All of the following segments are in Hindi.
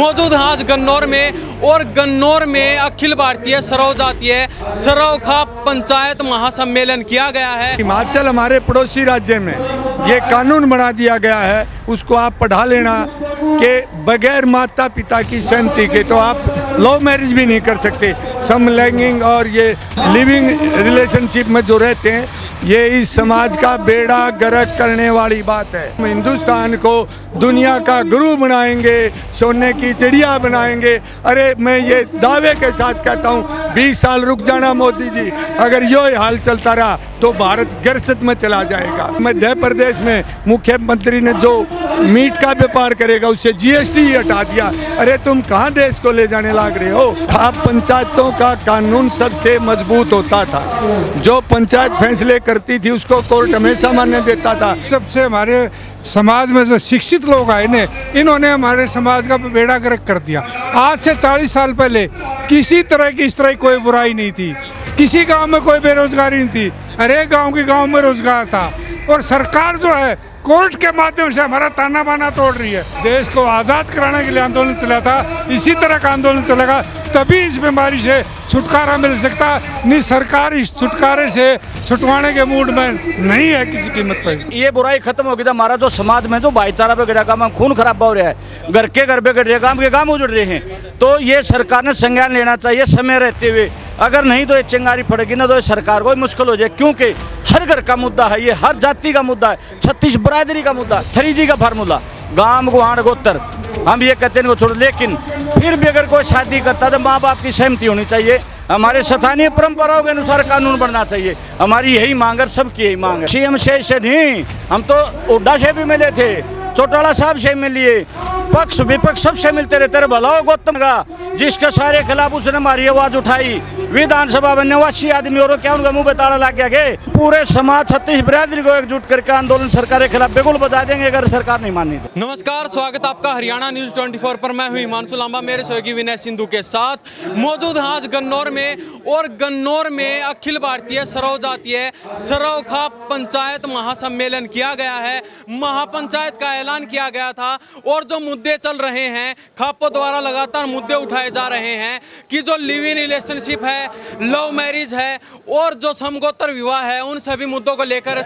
मौजूद हैं आज गन्नौर में और गन्नौर में अखिल भारतीय सरव जातीय सरवखा पंचायत महासम्मेलन किया गया है। हिमाचल हमारे पड़ोसी राज्य में ये कानून बना दिया गया है, उसको आप पढ़ा लेना कि बगैर माता पिता की सहमति के तो आप लव मैरिज भी नहीं कर सकते। समलैंगिक और ये लिविंग रिलेशनशिप में जो रहते हैं, ये इस समाज का बेड़ा गर्क करने वाली बात है। हम हिंदुस्तान को दुनिया का गुरु बनाएंगे, सोने की चिड़िया बनाएंगे। अरे मैं ये दावे के साथ कहता हूँ 20 साल रुक जाना मोदी जी, अगर ये हाल चलता रहा तो भारत गिरसत में चला जाएगा। मध्य प्रदेश में मुख्यमंत्री ने जो मीट का व्यापार करेगा उससे जीएसटी ही हटा दिया। अरे तुम कहाँ देश को ले जाने लग रहे हो। खाप पंचायतों का कानून सबसे मजबूत होता था, जो पंचायत फैसले करती थी उसको कोर्ट हमेशा मान्य देता था। जब से हमारे समाज में जो शिक्षित लोग आए ने, इन्होंने हमारे समाज का बेड़ा गर्क कर दिया। आज से 40 साल पहले किसी तरह की इस तरह की कोई बुराई नहीं थी, किसी गांव में कोई बेरोजगारी नहीं थी, हर एक गांव में रोजगार था। और सरकार जो है कोर्ट के माध्यम से हमारा ताना बाना तोड़ रही है। देश को आज़ाद कराने के लिए आंदोलन चला था, इसी तरह का आंदोलन चलेगा, तभी इस बीमारी से छुटकारा मिल सकता। नहीं, सरकार इस छुटकारे से छुटवाने के मूड में नहीं है किसी कीमत पर। ये बुराई खत्म होगी तो हमारा जो समाज में जो भाईचारा पे गिरा काम, खून खराबा हो रहा है, घर के घर पे गिर रहे, गांव के गांव उजड़ रहे हैं, तो ये सरकार ने संज्ञान लेना चाहिए समय रहते हुए। अगर नहीं तो ये चिंगारी फटेगी ना तो ये सरकार को मुश्किल हो जाए, क्योंकि हर घर का मुद्दा है, ये हर जाति का मुद्दा है, 36 बरादरी का मुद्दा, 3G का फार्मूला, गांव गुहाड़ गोत्र, हम ये कहते हैं छोड़। लेकिन फिर भी अगर कोई शादी करता है तो माँ बाप की सहमति होनी चाहिए। हमारे स्थानीय परंपराओं के अनुसार कानून बनना चाहिए। हमारी यही मांग है, सबकी यही मांग है। सीएम से नहीं, हम तो हुड्डा से भी मिले थे, चौटाला साहब से मिलिए, पक्ष विपक्ष सबसे मिलते रहते। भलाओ गौतम का जिसके सारे खिलाफ उसने हमारी आवाज उठाई, विधानसभा में 89 आदमी और क्या उनका मुंह पे ताला लग गया। पूरे समाज 36 बिरादरी को एकजुट करके आंदोलन सरकार के खिलाफ बिल्कुल बजा देंगे अगर सरकार नहीं मानी तो। नमस्कार, स्वागत आपका हरियाणा न्यूज 24 पर। मैं हूं हिमांशु लांबा, मेरे सहयोगी विनय सिंधु के साथ। मौजूद हैं आज गन्नौर में और गन्नौर में अखिल भारतीय सरव जातीय सरवखा पंचायत महासम्मेलन किया गया है। महापंचायत का ऐलान किया गया था और जो मुद्दे चल रहे हैं, खापों द्वारा लगातार मुद्दे उठाए जा रहे हैं कि जो लिव इन रिलेशनशिप है, लव मैरिज है और जो समगोत्र विवाह है, उन सभी मुद्दों को लेकर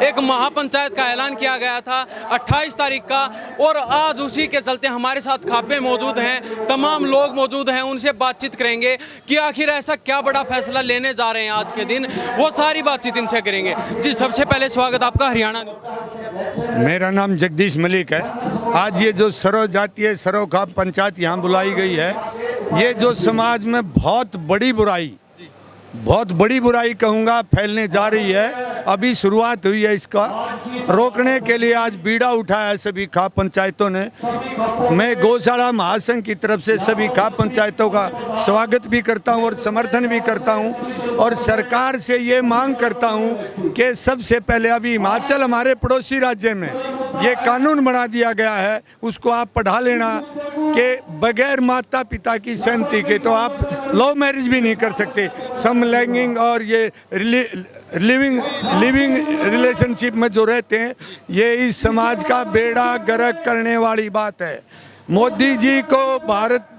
एक महापंचायत का ऐलान किया गया था 28 तारीख का। और आज उसी के चलते हमारे साथ खापे मौजूद हैं, तमाम लोग मौजूद हैं, उनसे बातचीत करेंगे कि आखिर ऐसा क्या बड़ा फैसला लेने जा रहे हैं आज के दिन, वो सारी बातचीत इनसे करेंगे। जी, सबसे पहले स्वागत आपका हरियाणा न्यूज। मेरा नाम जगदीश मलिक है। आज ये जो सरव जातीय सरवखा पंचायत यहाँ बुलाई गई है, ये जो समाज में बहुत बड़ी बुराई कहूँगा फैलने जा रही है। अभी शुरुआत हुई है, इसका रोकने के लिए आज बीड़ा उठाया है सभी खाप पंचायतों ने। मैं गौशाला महासंघ की तरफ से सभी खाप पंचायतों का स्वागत भी करता हूं और समर्थन भी करता हूं और सरकार से ये मांग करता हूं कि सबसे पहले अभी हिमाचल हमारे पड़ोसी राज्य में ये कानून बना दिया गया है, उसको आप पढ़ा लेना कि बगैर माता पिता की सहमति के तो आप लव मैरिज भी नहीं कर सकते। समलैंगिक और ये लिविंग रिलेशनशिप में जो रहते हैं, ये इस समाज का बेड़ा गर्क करने वाली बात है। मोदी जी को,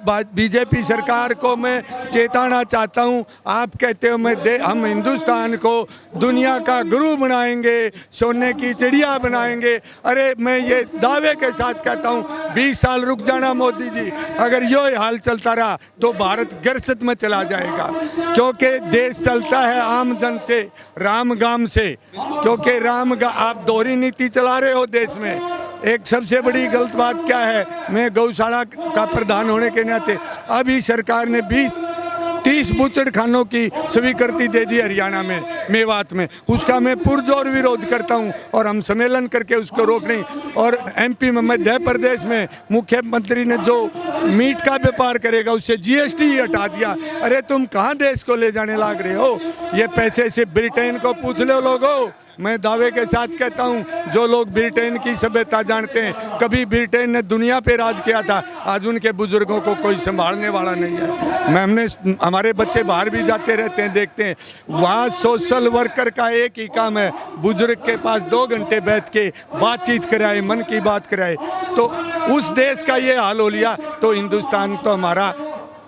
बीजेपी सरकार को मैं चेताना चाहता हूं। आप कहते हो हम हिंदुस्तान को दुनिया का गुरु बनाएंगे, सोने की चिड़िया बनाएंगे। अरे मैं ये दावे के साथ कहता हूं 20 साल रुक जाना मोदी जी, अगर ये हाल चलता रहा तो भारत गिरसत में चला जाएगा। क्योंकि देश चलता है आम जन से, राम गाम से, क्योंकि आप दोहरी नीति चला रहे हो देश में। एक सबसे बड़ी गलत बात क्या है, मैं गौशाला का प्रधान होने के नाते अभी सरकार ने 20-30 बूचड़ खानों की स्वीकृति दे दी हरियाणा में, मेवात में। उसका मैं पुरजोर विरोध करता हूं और हम सम्मेलन करके उसको रोकने। और MP में, मध्य प्रदेश में मुख्यमंत्री ने जो मीट का व्यापार करेगा उससे GST ही हटा दिया। अरे तुम कहाँ देश को ले जाने लग रहे हो। ये पैसे से ब्रिटेन को पूछ लो लोगों, मैं दावे के साथ कहता हूँ, जो लोग ब्रिटेन की सभ्यता जानते हैं, कभी ब्रिटेन ने दुनिया पे राज किया था, आज उनके बुजुर्गों को कोई संभालने वाला नहीं है। हमारे बच्चे बाहर भी जाते रहते हैं, देखते हैं, वहाँ सोशल वर्कर का एक ही काम है, बुजुर्ग के पास 2 घंटे बैठ के बातचीत कराए, मन की बात कराए। तो उस देश का ये हाल हो लिया, तो हिंदुस्तान तो हमारा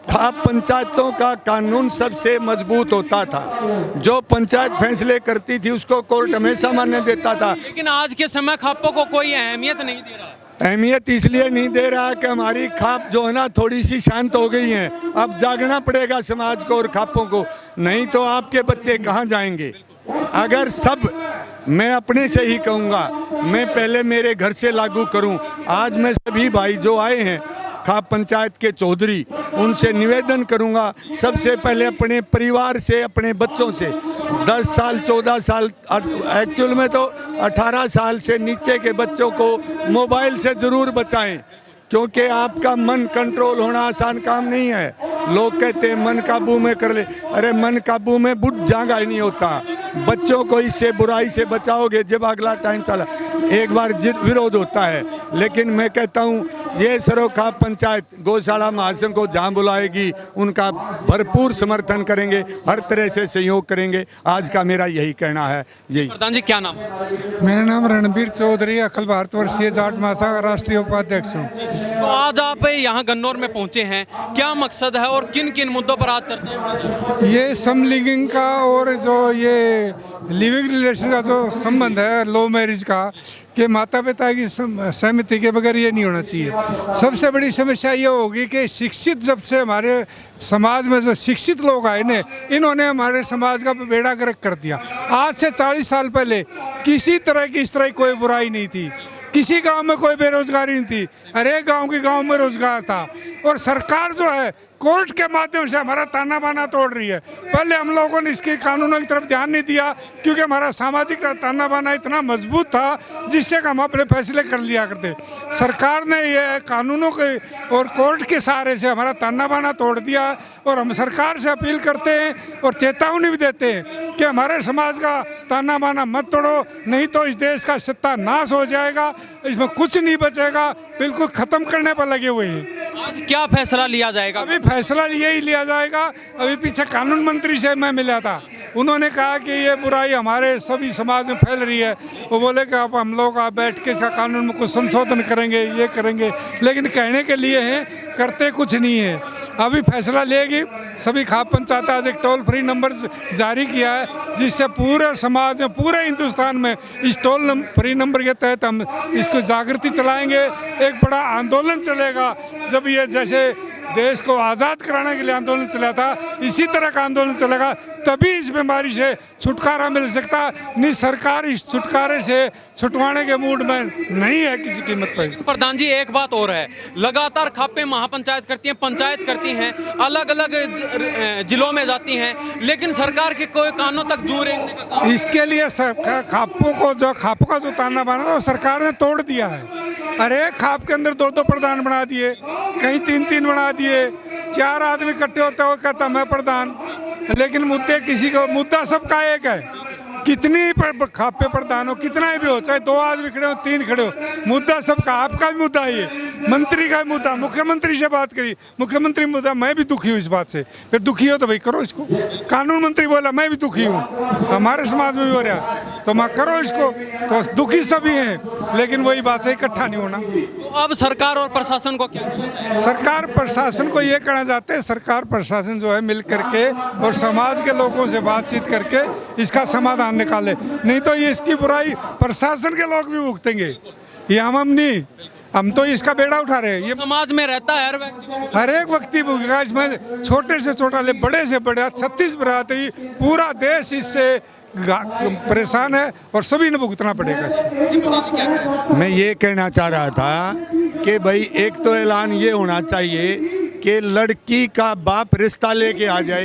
खाप पंचायतों का कानून सबसे मजबूत होता था। जो पंचायत फैसले करती थी उसको कोर्ट हमेशा मान्य देता था। लेकिन आज के समय खापों को कोई अहमियत नहीं दे रहा। अहमियत इसलिए नहीं दे रहा कि हमारी खाप जो है ना थोड़ी सी शांत हो गई है। अब जागना पड़ेगा समाज को और खापों को, नहीं तो आपके बच्चे कहाँ जाएंगे। अगर सब, मैं अपने से ही कहूँगा, मैं पहले मेरे घर से लागू करूँ। आज मैं सभी भाई जो आए हैं खाप पंचायत के चौधरी, उनसे निवेदन करूंगा, सबसे पहले अपने परिवार से, अपने बच्चों से 10 साल 14 साल, एक्चुअल में तो 18 साल से नीचे के बच्चों को मोबाइल से ज़रूर बचाएं, क्योंकि आपका मन कंट्रोल होना आसान काम नहीं है। लोग कहते हैं मन काबू में कर ले, अरे मन काबू में बुढ़ जागा ही नहीं होता। बच्चों को इससे बुराई से बचाओगे, जब अगला टाइम चला एक बार विरोध होता है। लेकिन मैं कहता हूँ ये सरोखा पंचायत गौशाला महासंघ को जहाँ बुलाएगी उनका भरपूर समर्थन करेंगे, हर तरह से सहयोग करेंगे। आज का मेरा यही कहना है। जी प्रधान जी, क्या नाम? मेरा नाम रणबीर चौधरी, अखिल भारतवर्षीय जाट महासंघ राष्ट्रीय उपाध्यक्ष हूँ। तो आज आप यहाँ गन्नौर में पहुँचे हैं, क्या मकसद है और किन किन मुद्दों पर आज चर्चा होगी? ये समलिंगिंग का और जो ये लिविंग रिलेशन का जो संबंध है, लो मैरिज का, कि माता पिता की सहमति के बगैर ये नहीं होना चाहिए। सबसे बड़ी समस्या ये होगी कि शिक्षित, जब से हमारे समाज में जो शिक्षित लोग आए ने, इन्होंने हमारे समाज का बेड़ा गर्क कर दिया। आज से 40 साल पहले किसी तरह की इस तरह कोई बुराई नहीं थी, किसी गांव में कोई बेरोजगारी नहीं थी, हर एक गांव में रोजगार था। और सरकार जो है कोर्ट के माध्यम से हमारा ताना बाना तोड़ रही है। पहले हम लोगों ने इसके कानूनों की तरफ ध्यान नहीं दिया, क्योंकि हमारा सामाजिक ताना बाना इतना मजबूत था जिससे हम अपने फैसले कर लिया करते। सरकार ने ये कानूनों के और कोर्ट के सहारे से हमारा ताना बाना तोड़ दिया। और हम सरकार से अपील करते हैं और चेतावनी भी देते हैं कि हमारे समाज का ताना बाना मत तोड़ो, नहीं तो इस देश का सत्यानाश हो जाएगा, इसमें कुछ नहीं बचेगा, बिल्कुल ख़त्म करने पर लगे हुए हैं। आज क्या फैसला लिया जाएगा? अभी फैसला यही लिया जाएगा। अभी पीछे कानून मंत्री से मैं मिला था, उन्होंने कहा कि ये बुराई हमारे सभी समाज में फैल रही है। वो बोले कि आप हम लोग आप बैठ के इसका कानून में कुछ संशोधन करेंगे, ये करेंगे, लेकिन कहने के लिए हैं, करते कुछ नहीं है। अभी फैसला लेगी। सभी खाप पंचायत आज एक टोल फ्री नंबर जारी किया है, जिससे पूरे समाज में, पूरे हिंदुस्तान में इस टोल फ्री नंबर के तहत हम इसको जागृति चलाएंगे। एक बड़ा आंदोलन चलेगा। जब ये जैसे देश को आज़ाद कराने के लिए आंदोलन चला था, इसी तरह का आंदोलन चलेगा, तभी इस बीमारी से छुटकारा मिल सकता। नहीं, सरकार इस छुटकारे से छुटवाने के मूड में नहीं है किसी कीमत पर। प्रधान जी, एक बात और है, लगातार खापें महापंचायत करती हैं, पंचायत करती हैं, अलग अलग जिलों में जाती हैं, लेकिन सरकार के कोई कानों तक जू रेंगने का काम। इसके लिए खापों का जो ताना बाना था, सरकार ने तोड़ दिया है। अरे खाप के अंदर 2-2 प्रधान बना दिए, कहीं 3-3 बना दिए, 4 आदमी इकट्ठे होते हुए कहता मैं प्रधान, लेकिन मुद्दे किसी को, मुद्दा सबका एक है। कितनी खाप पे प्रधान हो, कितना ही भी हो, चाहे 2 आदमी खड़े हो, 3 खड़े हो, मुद्दा सबका। आपका भी मुद्दा है, मंत्री का भी मुद्दा। मुख्यमंत्री से बात करी, मुख्यमंत्री मुद्दा, मैं भी दुखी हूँ इस बात से। फिर दुखी हो तो भाई करो इसको। कानून मंत्री बोला मैं भी दुखी हूँ, हमारे समाज में भी हो रहा, तो मैं करो इसको। तो दुखी सभी हैं, लेकिन वही बात से इकट्ठा नहीं होना। तो अब सरकार और प्रशासन को क्या कहना चाहिए? सरकार प्रशासन को ये कहना चाहते हैं, सरकार प्रशासन जो है मिल करके और समाज के लोगों से बातचीत करके इसका समाधान निकाले, नहीं तो ये इसकी बुराई प्रशासन के लोग भी भुगतेंगे। ये हम नहीं, हम तो इसका बेड़ा उठा रहे हैं। ये समाज में रहता है, हर एक व्यक्ति भुगेगा इसमें, छोटे से छोटा ले बड़े से बड़े, 36 बिरादरी, पूरा देश इससे परेशान है और सभी ने भुगतना पड़ेगा। मैं ये कहना चाह रहा था कि भाई एक तो ऐलान ये होना चाहिए कि लड़की का बाप रिश्ता लेके आ जाए,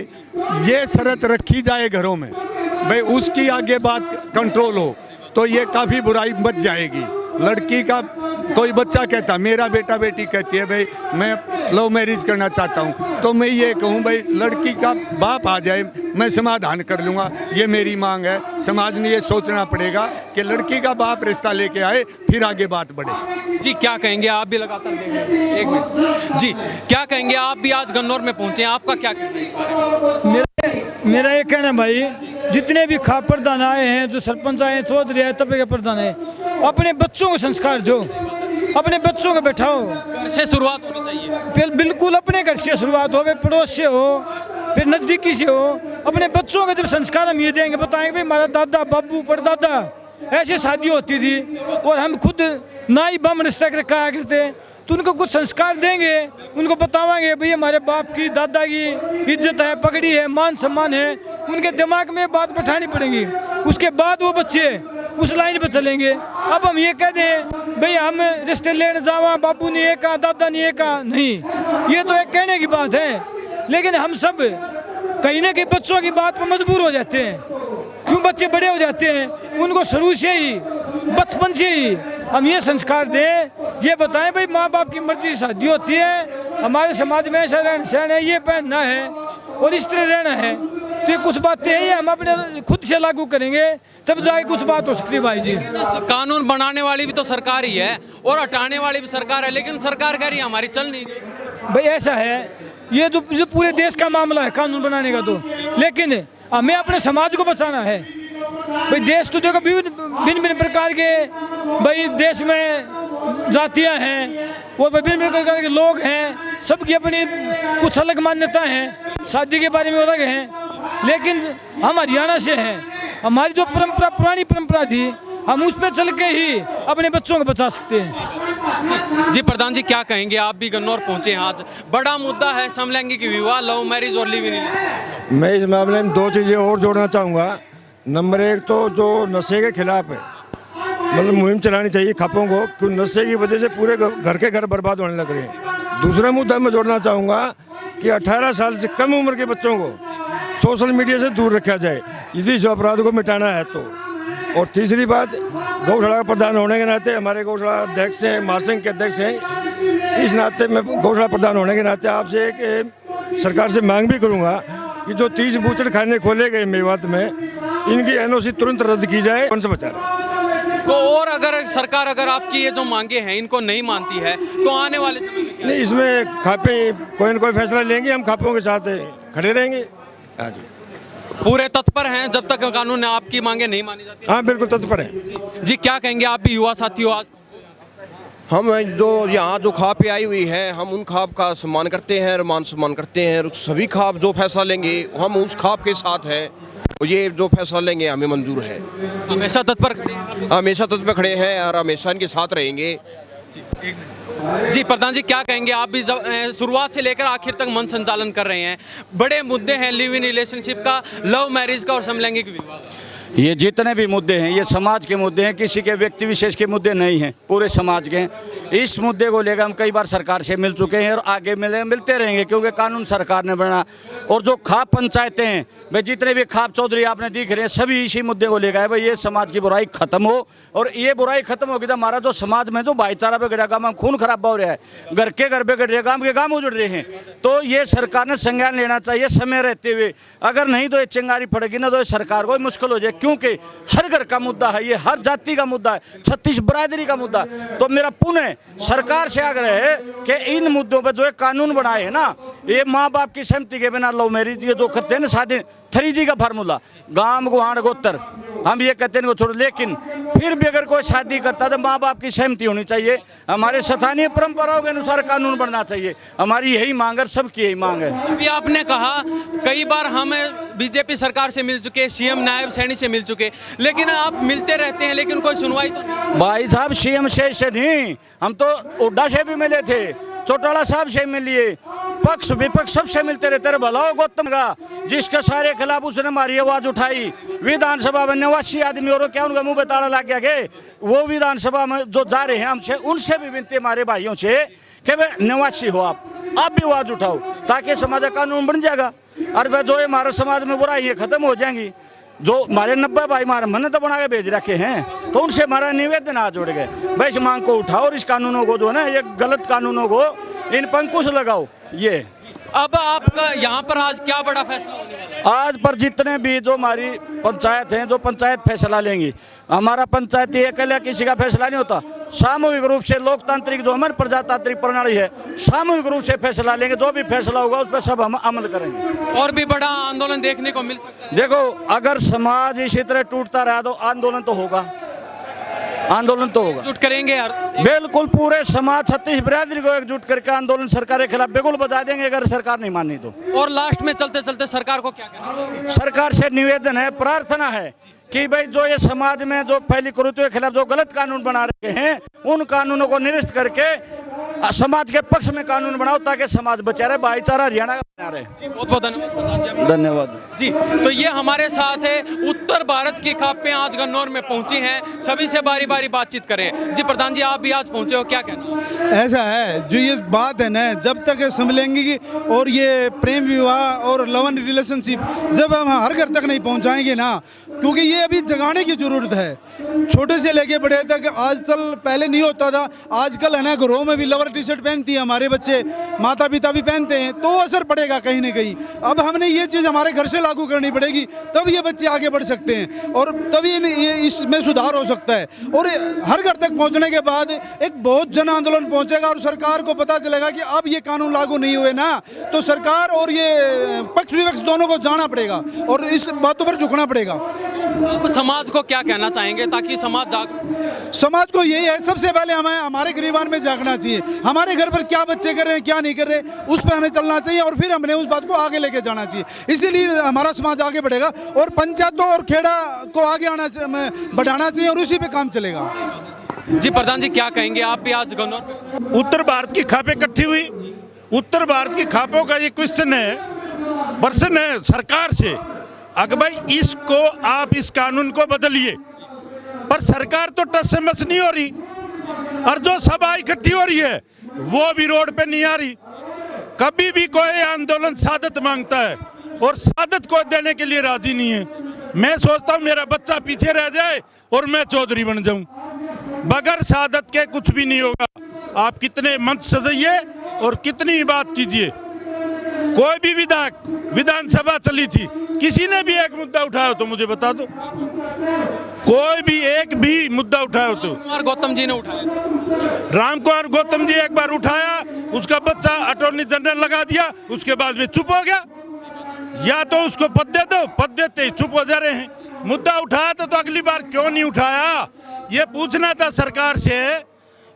ये शर्त रखी जाए घरों में, भाई उसकी आगे बात कंट्रोल हो, तो ये काफ़ी बुराई बच जाएगी। लड़की का कोई बच्चा कहता, मेरा बेटा बेटी कहती है भाई मैं लव मैरिज करना चाहता हूँ, तो मैं ये कहूँ भाई लड़की का बाप आ जाए मैं समाधान कर लूँगा, ये मेरी मांग है। समाज ने ये सोचना पड़ेगा कि लड़की का बाप रिश्ता लेके आए, फिर आगे बात बढ़े। जी क्या कहेंगे, आप भी लगातार देख रहे हैं, एक मिनट जी, क्या कहेंगे, आप भी आज गन्नौर में पहुंचे हैं, आपका क्या कहना है इस बारे में? मेरा ये कहना है भाई, जितने भी खाप प्रधान आए हैं, जो सरपंच आए हैं, चौधरी आए, तबे के प्रधान है, अपने बच्चों को संस्कार दो, अपने बच्चों को बैठाओ। घर से शुरुआत होनी चाहिए। बिल्कुल अपने घर से शुरुआत हो, फिर पड़ोस से हो, फिर नज़दीकी से हो। अपने बच्चों को जब संस्कार हम ये देंगे, बताएंगे भाई हमारा दादा बाबू परदादा ऐसी शादी होती थी और हम खुद ना ही बम रिश्ता कहा करते, तो उनको कुछ संस्कार देंगे, उनको बतावाएंगे भाई हमारे बाप की दादा की इज्जत है, पगड़ी है, मान सम्मान है, उनके दिमाग में बात बैठानी पड़ेगी। उसके बाद वो बच्चे उस लाइन पर चलेंगे। अब हम ये कह दें भाई हम रिश्ते लेने जावा, बाबू ने ये कहा, दादा ने ये कहा, नहीं, ये तो एक कहने की बात है। लेकिन हम सब कहीं ना कहीं बच्चों की बात पर मजबूर हो जाते हैं। क्यों? बच्चे बड़े हो जाते हैं, उनको शुरू से ही, बचपन से ही हम ये संस्कार दें, ये बताएं भाई माँ बाप की मर्जी से शादी होती है, हमारे समाज में ऐसा रहन सहन है, ये पहनना है और इस तरह रहना है। तो ये कुछ बातें हैं, ये हम अपने खुद से लागू करेंगे तब जाके कुछ बात हो सकती है भाई जी। कानून बनाने वाली भी तो सरकार ही है और हटाने वाली भी सरकार है, लेकिन सरकार कह रही है हमारी चल नहीं रही। भाई ऐसा है, ये जो पूरे देश का मामला है कानून बनाने का, तो लेकिन हमें अपने समाज को बचाना है। भाई देश तो देखो भिन्न भिन्न प्रकार के भाई देश में जातियां हैं और विभिन्न प्रकार के लोग हैं, सबकी अपनी कुछ अलग मान्यता हैं, शादी के बारे में अलग हैं। लेकिन हम हरियाणा से हैं, हमारी जो परंपरा पुरानी परंपरा थी, हम उस पर चल के ही अपने बच्चों को बचा सकते हैं। जी प्रधान जी क्या कहेंगे, आप भी गन्नौर पहुंचे हैं, आज बड़ा मुद्दा है समलैंगिक विवाह, लव मैरिज और लिव इन रिलेशन। मैं इस मामले में दो चीज़ें और जोड़ना चाहूँगा। नंबर एक तो जो नशे के खिलाफ है, मतलब मुहिम चलानी चाहिए खापों को, क्योंकि नशे की वजह से पूरे घर के घर बर्बाद होने लग रहे हैं। दूसरा मुद्दा मैं जोड़ना चाहूँगा कि 18 साल से कम उम्र के बच्चों को सोशल मीडिया से दूर रखा जाए यदि इस अपराध को मिटाना है तो। और तीसरी बात, गौशाला का प्रधान होने के नाते, हमारे गौशाला अध्यक्ष हैं, महासंघ के अध्यक्ष हैं, इस नाते मैं गौशाला प्रधान होने के नाते आपसे एक सरकार से मांग भी करूँगा कि जो 30 बूचड़ खाने खोले गए मेवात में, इनकी एनओसी तुरंत रद्द की जाए, कौन से बचा रहे। तो और अगर सरकार अगर आपकी ये जो मांगे हैं इनको नहीं मानती है तो आने वाले समय में क्या? नहीं, इसमें खापे कोई न कोई फैसला लेंगे, हम खापों के साथ खड़े रहेंगे। हाँ जी, पूरे तत्पर हैं जब तक कानून आपकी मांगे नहीं मानी जाती। हाँ बिल्कुल तत्पर हैं। जी क्या कहेंगे, आप भी युवा साथी हो, आज हम जो यहाँ जो खाप आई हुई है, हम उन खाप का सम्मान करते हैं, मान सम्मान करते हैं। सभी खाप जो फैसला लेंगे हम उस खाप के साथ हैं, और ये जो फैसला लेंगे हमें मंजूर है। हमेशा तत्पर खड़े हैं। हमेशा तत्पर खड़े हैं और हमेशा इनके साथ रहेंगे। जी प्रधान जी क्या कहेंगे, आप भी जब शुरुआत से लेकर आखिर तक मन संचालन कर रहे हैं, बड़े मुद्दे हैं लिव इन रिलेशनशिप का, लव मैरिज का और समलैंगिक विवाह। ये जितने भी मुद्दे हैं ये समाज के मुद्दे हैं, किसी के व्यक्ति विशेष के मुद्दे नहीं हैं, पूरे समाज के हैं। इस मुद्दे को लेकर हम कई बार सरकार से मिल चुके हैं और आगे मिलते रहेंगे, क्योंकि कानून सरकार ने बना। और जो खाप पंचायतें हैं भाई, जितने भी खाप चौधरी आपने दिख रहे हैं, सभी इसी मुद्दे को लेकर है भाई ये समाज की बुराई खत्म हो। और ये बुराई खत्म होगी तो हमारा जो समाज में जो भाईचारा बिगड़ा, काम खून खराब हो रहा है, घर के घर बिगड़ रहे, काम के काम उजड़ रहे हैं, तो ये सरकार ने संज्ञान लेना चाहिए समय रहते हुए। अगर नहीं तो ये चिंगारी फटेगी ना, तो ये सरकार को मुश्किल हो जाए, क्योंकि हर घर का मुद्दा है, ये हर जाति का मुद्दा है, 36 बरादरी का मुद्दा है। तो मेरा पुनः सरकार से आग्रह है कि इन मुद्दों पर जो कानून बनाए है ना, ये माँ बाप की सहमति के बिना लव मैरिज ये जो करते हैं ना, शादी 3G का फार्मूला, गांव गुहाड़ गोत्र, हम ये कहते हैं छोड़। लेकिन फिर भी अगर कोई शादी करता तो माँ बाप की सहमति होनी चाहिए। हमारे स्थानीय परंपराओं के अनुसार कानून बनना चाहिए, हमारी यही मांग है, सबकी यही मांग है। अभी आपने कहा कई बार हम बीजेपी सरकार से मिल चुके, सीएम नायब सैनी से मिल चुके, लेकिन आप मिलते रहते हैं लेकिन कोई सुनवाई तो नहीं। भाई साहब सीएम से नहीं, हम तो हुड्डा से भी मिले थे, चौटाला साहब से मिलिए, पक्ष विपक्ष सबसे मिलते रहते रहे। भला हो गौतम का, जिसके सारे खिलाफ उसने हमारी आवाज उठाई। विधानसभा में 89 आदमी और क्या उनका मुंह पे ताला लग गया के वो विधानसभा में जो जा रहे हैं, हमसे उनसे भी विनती हमारे भाइयों से कि भाई 89 हो, आप भी आवाज उठाओ, ताकि समाज का कानून बन जाएगा। और भाई जो हमारे समाज में बुराई है खत्म हो जाएंगी। जो हमारे 90 भाई हमारे मन्नत बना के भेज रखे हैं, तो उनसे हमारा निवेदन हाथ जोड़ गए, भाई इस मांग को उठाओ और इस कानूनों को जो है ना, ये गलत कानूनों को इन पर अंकुश लगाओ। ये अब आपका यहाँ पर आज क्या बड़ा फैसला होने वाला है? आज पर जितने भी जो हमारी पंचायत हैं, जो पंचायत फैसला लेंगी, हमारा पंचायती अकेले किसी का फैसला नहीं होता, सामूहिक रूप से लोकतांत्रिक जो हमारी प्रजातांत्रिक प्रणाली है, सामूहिक रूप से फैसला लेंगे। जो भी फैसला होगा उस पर सब हम अमल करेंगे। और भी बड़ा आंदोलन देखने को मिल सकता है? देखो, अगर समाज इसी तरह टूटता रहा तो आंदोलन तो होगा, आंदोलन तो होगा। जुट करेंगे यार। बिल्कुल पूरे समाज छत्तीस बिरादरी को एकजुट करके आंदोलन सरकार के खिलाफ बिल्कुल बजा देंगे, अगर सरकार नहीं मानी तो। और लास्ट में चलते चलते सरकार को क्या कहना? सरकार से निवेदन है, प्रार्थना है कि भाई जो ये समाज में जो फैली कुरीतियों के खिलाफ जो गलत कानून बना रहे हैं, उन कानूनों को निरस्त करके समाज के पक्ष में कानून बनाओ, ताकि समाज बचा रहे, भाईचारा हरियाणा का बना रहे। बहुत बहुत धन्यवाद। धन्यवाद जी, तो ये हमारे साथ है, उत्तर भारत की खापें आज गन्नौर में पहुंची हैं, सभी से बारी बारी बातचीत करें। जी प्रधान जी, आप भी आज पहुंचे हो, क्या कहना? ऐसा है, जो ये बात है ना, जब तक समलैंगिक और ये प्रेम विवाह और लव एंड रिलेशनशिप जब हम हर घर तक नहीं पहुंचाएंगे ना, क्योंकि ये अभी जगाने की जरूरत है, छोटे से लेके बड़े तक। आजकल पहले नहीं होता था, आजकल है ना, घरों में भी लोअर टी शर्ट पहनती है हमारे बच्चे, माता पिता भी पहनते हैं, तो असर पड़ेगा कहीं ना कहीं। अब हमने ये चीज़ हमारे घर से लागू करनी पड़ेगी, तब ये बच्चे आगे बढ़ सकते हैं और तभी ये इसमें सुधार हो सकता है। और हर घर तक पहुंचने के बाद एक बहुत जन आंदोलन पहुंचेगा और सरकार को पता चलेगा कि अब ये कानून लागू नहीं हुए ना, तो सरकार और ये पक्ष विपक्ष दोनों को जाना पड़ेगा और इस बातों पर झुकना पड़ेगा। अब समाज को क्या कहना चाहेंगे ताकि समाज जागरूक? समाज को यही है, सबसे पहले हमें हमारे गरीबान में जागना चाहिए, हमारे घर पर क्या बच्चे कर रहे हैं क्या नहीं कर रहे, उस पर हमें चलना चाहिए और फिर हमने उस बात को आगे लेके जाना चाहिए। इसीलिए हमारा समाज आगे बढ़ेगा और पंचायतों और खेड़ा को आगे बढ़ाना चाहिए और उसी पे काम चलेगा। जी प्रधान जी, क्या कहेंगे? आप भी आज गन्नौर में। उत्तर भारत की खापें इकट्ठी हुई, उत्तर भारत की खापों का ये क्वेश्चन है, प्रश्न है सरकार से, अगर भाई इसको आप इस कानून को बदलिए, पर सरकार तो टस से मस नहीं हो रही, और जो सभा इकट्ठी हो रही है वो भी रोड पे नहीं आ रही। कभी भी कोई आंदोलन सादत मांगता है और सादत को देने के लिए राजी नहीं है। मैं सोचता हूँ मेरा बच्चा पीछे रह जाए और मैं चौधरी बन जाऊं, बगैर सादत के कुछ भी नहीं होगा। आप कितने मंच सजाइए और कितनी बात कीजिए, कोई भी विधायक विधानसभा चली थी, किसी ने भी एक मुद्दा उठाया हो तो मुझे बता दो, कोई भी एक भी मुद्दा उठाया हो तो? रामकुमार गौतम जी ने उठाया, रामकुमार गौतम जी एक बार उठाया, उसका बच्चा अटॉर्नी जनरल लगा दिया, उसके बाद में चुप हो गया। या तो उसको पद दे दो, पद देते ही चुप हो जा रहे हैं। मुद्दा उठाया तो अगली बार क्यों नहीं उठाया, ये पूछना था सरकार से,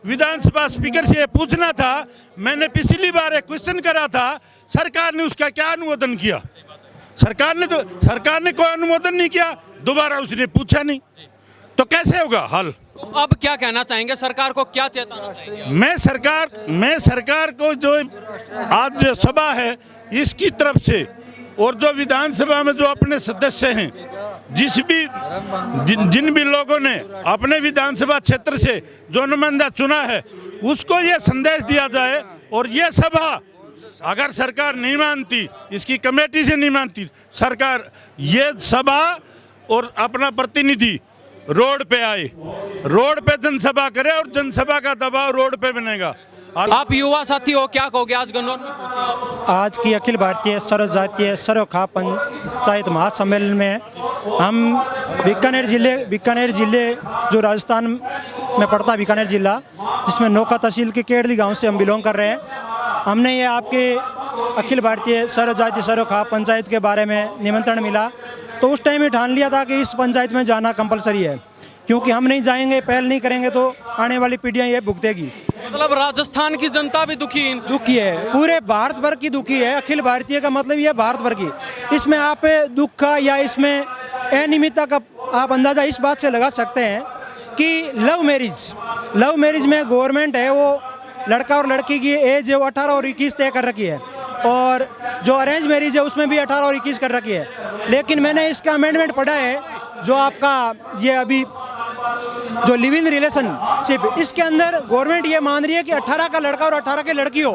विधानसभा स्पीकर से पूछना था। मैंने पिछली बार एक क्वेश्चन करा था, सरकार ने उसका क्या अनुमोदन किया? सरकार ने कोई अनुमोदन नहीं किया, दोबारा उसने पूछा नहीं, तो कैसे होगा हल? तो अब क्या कहना चाहेंगे? सरकार को क्या चेताना चाहेंगे? मैं सरकार को जो आज जो सभा है इसकी तरफ से, और जो विधानसभा में जो अपने सदस्य हैं, जिन भी लोगों ने अपने विधानसभा क्षेत्र से जो नुमाइंदा चुना है, उसको ये संदेश दिया जाए, और ये सभा अगर सरकार नहीं मानती, इसकी कमेटी से नहीं मानती, सरकार ये सभा और अपना प्रतिनिधि रोड पे आए, रोड पे जनसभा करे और जनसभा का दबाव रोड पे बनेगा। आप युवा साथी हो, क्या कहोगे? आज गन्नौर में पहुंचे। आज की अखिल भारतीय सर्वजातीय सर्वखाप पंचायत महासम्मेलन में हम बीकानेर जिले जो राजस्थान में पड़ता है, बीकानेर जिला, जिसमें नौका तहसील के केड़ली गांव से हम बिलोंग कर रहे हैं। हमने ये आपके अखिल भारतीय सर्वजातीय सर्वखाप पंचायत के बारे में निमंत्रण मिला, तो उस टाइम ही ठान लिया था कि इस पंचायत में जाना कंपलसरी है, क्योंकि हम नहीं जाएंगे, पहल नहीं करेंगे तो आने वाली पीढ़ियाँ ये भुगतेगी। मतलब राजस्थान की जनता भी दुखी है, पूरे भारत भर की दुखी है। अखिल भारतीय का मतलब ये भारत भर की, इसमें आप दुख का या इसमें अनियमितता का आप अंदाज़ा इस बात से लगा सकते हैं कि लव मैरिज में गवर्नमेंट है वो लड़का और लड़की की एज है वो 18 और 21 तय कर रखी है, और जो अरेंज मैरिज है उसमें भी 18 और 21 कर रखी है। लेकिन मैंने इसका अमेंडमेंट पढ़ा है, जो आपका ये अभी जो लिव इन रिलेशनशिप, इसके अंदर गवर्नमेंट ये मान रही है कि 18 का लड़का और 18 की लड़की हो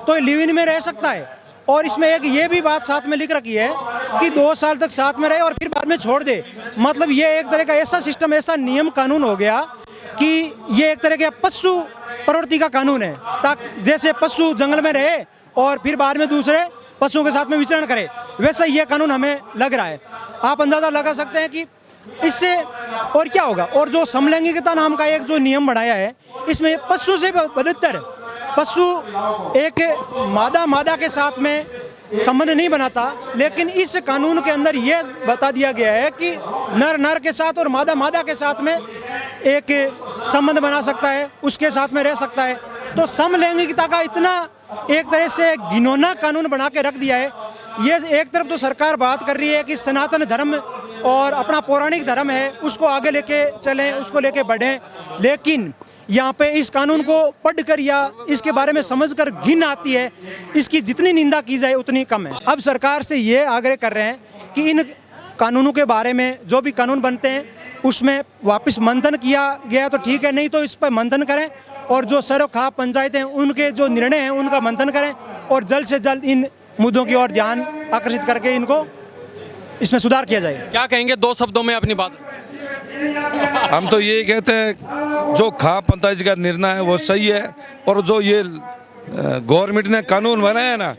तो लिव इन में रह सकता है। और इसमें एक ये भी बात साथ में लिख रखी है कि 2 साल तक साथ में रहे और फिर बाद में छोड़ दे, मतलब ये एक तरह का ऐसा सिस्टम, ऐसा नियम कानून हो गया कि ये एक तरह का पशु प्रवृत्ति का कानून है। ताकि जैसे पशु जंगल में रहे और फिर बाद में दूसरे पशुओं के साथ में विचरण करे, वैसा ये कानून हमें लग रहा है। आप अंदाज़ा लगा सकते हैं कि इससे और क्या होगा। और जो समलैंगिकता नाम का एक जो नियम बनाया है, इसमें पशु से बदतर, पशु एक मादा के साथ में संबंध नहीं बनाता, लेकिन इस कानून के अंदर ये बता दिया गया है कि नर के साथ और मादा के साथ में एक संबंध बना सकता है, उसके साथ में रह सकता है। तो समलैंगिकता का इतना एक तरह से घिनौना कानून बना के रख दिया है। ये एक तरफ तो सरकार बात कर रही है कि सनातन धर्म और अपना पौराणिक धर्म है उसको आगे लेके चलें, उसको लेके बढ़ें, लेकिन यहाँ पे इस कानून को पढ़कर या इसके बारे में समझकर घिन आती है। इसकी जितनी निंदा की जाए उतनी कम है। अब सरकार से ये आग्रह कर रहे हैं कि इन कानूनों के बारे में जो भी कानून बनते हैं उसमें वापस मंथन किया गया तो ठीक है, नहीं तो इस पर मंथन करें और जो सरोखाप पंचायतें उनके जो निर्णय हैं उनका मंथन करें और जल्द से जल्द इन मुद्दों की ओर ध्यान आकर्षित करके इनको इसमें सुधार किया जाए। क्या कहेंगे 2 शब्दों में अपनी बात? हम तो यही कहते हैं जो खाप पंचायत का निर्णय है वो सही है, और जो ये गवर्नमेंट ने कानून बनाया है ना,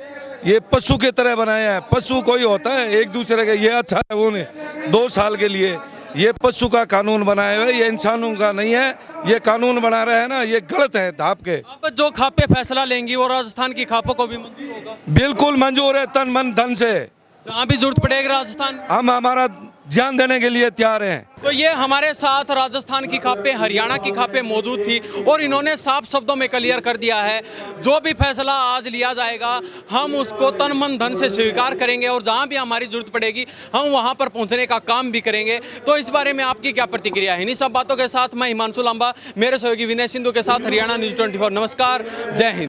ये पशु की तरह बनाया है। पशु कोई होता है एक दूसरे के, ये अच्छा है वो नहीं 2 साल के लिए। ये पशु का कानून बनाया हुआ है, ये इंसानों का नहीं है। ये कानून बना रहे हैं ना, ये गलत है धाप के। अब जो खापें फैसला लेंगी वो राजस्थान की खापों को भी मंजूर होगा? बिल्कुल मंजूर है, तन मन धन से। जहाँ भी जरूरत पड़ेगी राजस्थान, हम हमारा जान देने के लिए तैयार हैं। तो ये हमारे साथ राजस्थान की खापें, हरियाणा की खापें मौजूद थी और इन्होंने साफ शब्दों में क्लियर कर दिया है जो भी फैसला आज लिया जाएगा हम उसको तन मन धन से स्वीकार करेंगे और जहां भी हमारी जरूरत पड़ेगी हम वहां पर पहुंचने का काम भी करेंगे। तो इस बारे में आपकी क्या प्रतिक्रिया है? इन्हीं सब बातों के साथ मैं हिमांशु लांबा, मेरे सहयोगी विनय सिंधु के साथ हरियाणा न्यूज़ 24। नमस्कार, जय हिंद।